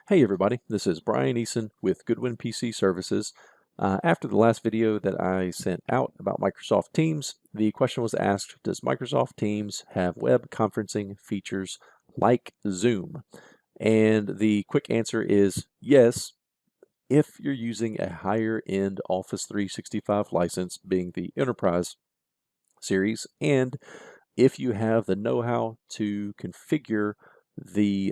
Hey everybody, this is Brian Eason with Goodwin PC Services. After the last video that I sent out about Microsoft Teams, the question was asked, does Microsoft Teams have web conferencing features like Zoom? And the quick answer is yes, if you're using a higher end Office 365 license, being the Enterprise series, and if you have the know-how to configure to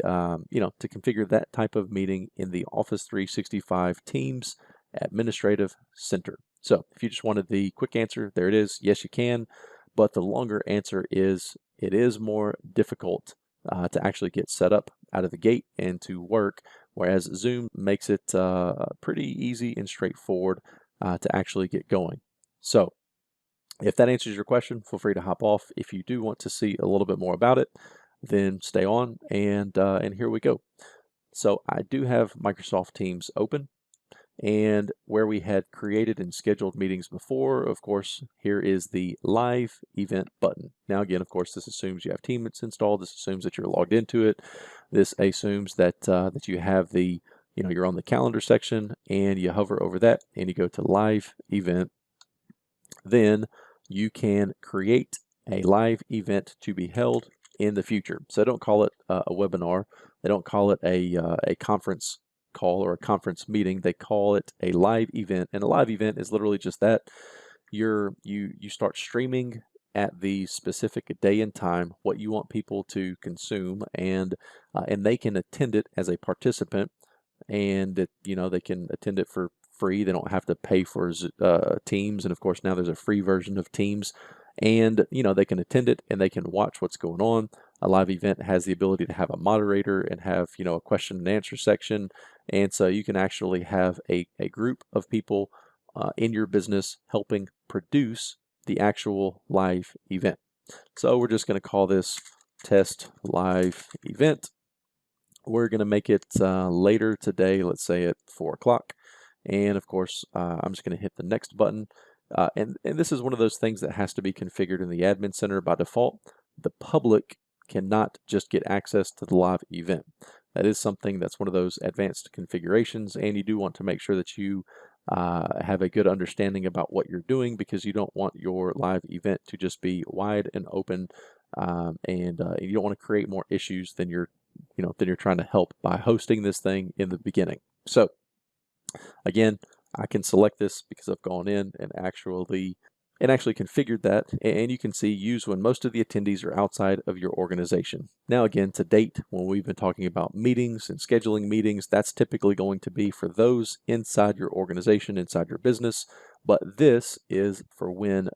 configure that type of meeting in the Office 365 Teams Administrative Center. So if you just wanted the quick answer, there it is. Yes, you can. But the longer answer is it is more difficult to actually get set up out of the gate and to work, whereas Zoom makes it pretty easy and straightforward to actually get going. So if that answers your question, feel free to hop off. If you do want to see a little bit more about it, then stay on, and here we go. So I do have Microsoft Teams open, and where we had created and scheduled meetings before, of course, here is the live event button. Now again, of course, this assumes you have Teams installed. This assumes that you're logged into it. This assumes that that you have the, you're on the calendar section, and you hover over that and you go to live event. Then you can create a live event to be held in the future. So they don't call it a webinar. They don't call it a conference call or a conference meeting. They call it a live event. And a live event is literally just that. You start streaming at the specific day and time what you want people to consume, and they can attend it as a participant, and they can attend it for free. They don't have to pay for Teams, and of course now there's a free version of Teams, and they can attend it and they can watch what's going on. A live event has the ability to have a moderator and have a question and answer section, and so you can actually have a group of people in your business helping produce the actual live event. So we're just going to call this test live event. We're going to make it later today, let's say at 4 o'clock. And of course, I'm just going to hit the next button. And this is one of those things that has to be configured in the admin center by default. The public cannot just get access to the live event. That is something that's one of those advanced configurations, and you do want to make sure that you have a good understanding about what you're doing, because you don't want your live event to just be wide and open, and you don't want to create more issues than you're trying to help by hosting this thing in the beginning. So again, I can select this because I've gone in and actually configured that, and you can see use when most of the attendees are outside of your organization. Now again, to date, when we've been talking about meetings and scheduling meetings, that's typically going to be for those inside your organization, inside your business, but this is for when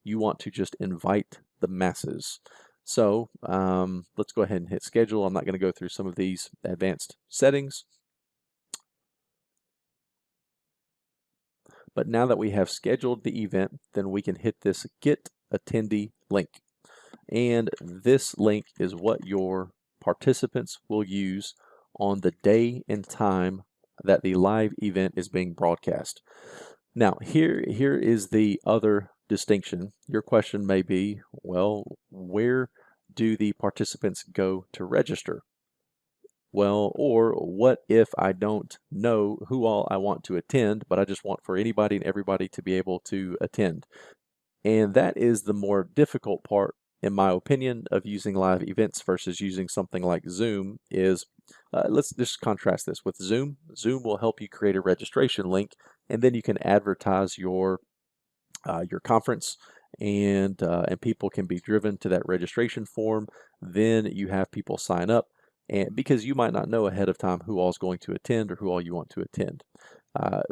you want to just invite the masses. So let's go ahead and hit schedule. I'm not going to go through some of these advanced settings. But now that we have scheduled the event, then we can hit this Get Attendee link. And this link is what your participants will use on the day and time that the live event is being broadcast. Now, here is the other distinction. Your question may be, well, where do the participants go to register? Well, or what if I don't know who all I want to attend, but I just want for anybody and everybody to be able to attend? And that is the more difficult part, in my opinion, of using live events versus using something like Zoom. Is let's just contrast this with Zoom. Zoom will help you create a registration link, and then you can advertise your conference, and people can be driven to that registration form. Then you have people sign up, and because you might not know ahead of time who all is going to attend or who all you want to attend.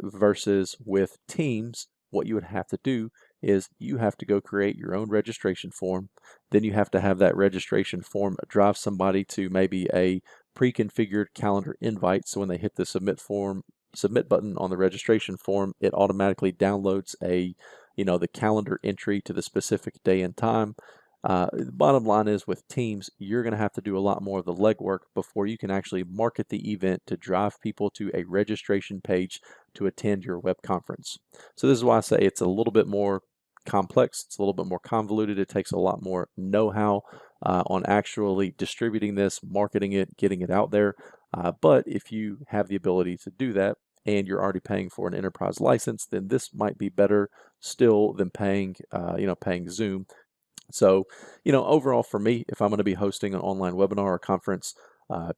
Versus with Teams, what you would have to do is you have to go create your own registration form. Then you have to have that registration form drive somebody to maybe a pre-configured calendar invite. So when they hit the submit button on the registration form, it automatically downloads the calendar entry to the specific day and time. The bottom line is, with Teams, you're going to have to do a lot more of the legwork before you can actually market the event to drive people to a registration page to attend your web conference. So this is why I say it's a little bit more complex. It's a little bit more convoluted. It takes a lot more know-how on actually distributing this, marketing it, getting it out there. But if you have the ability to do that and you're already paying for an enterprise license, then this might be better still than paying, paying Zoom. So, overall for me, if I'm going to be hosting an online webinar or conference,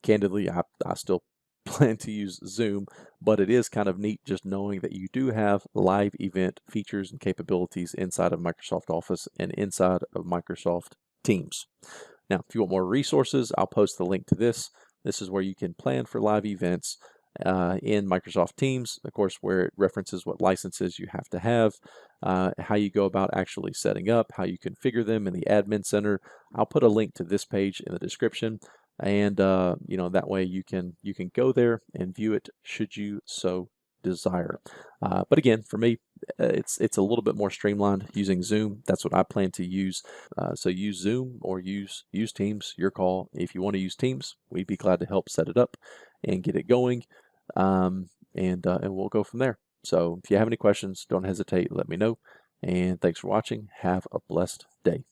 candidly, I still plan to use Zoom, but it is kind of neat just knowing that you do have live event features and capabilities inside of Microsoft Office and inside of Microsoft Teams. Now, if you want more resources, I'll post the link to this. This is where you can plan for live events in Microsoft Teams, of course, where it references what licenses you have to have, how you go about actually setting up, how you configure them in the admin center. I'll put a link to this page in the description, and that way you can go there and view it should you so desire. But again, for me, it's a little bit more streamlined using Zoom. That's what I plan to use. So use Zoom or use Teams, your call. If you want to use Teams, we'd be glad to help set it up and get it going. And we'll go from there. So if you have any questions, don't hesitate, let me know. And thanks for watching. Have a blessed day.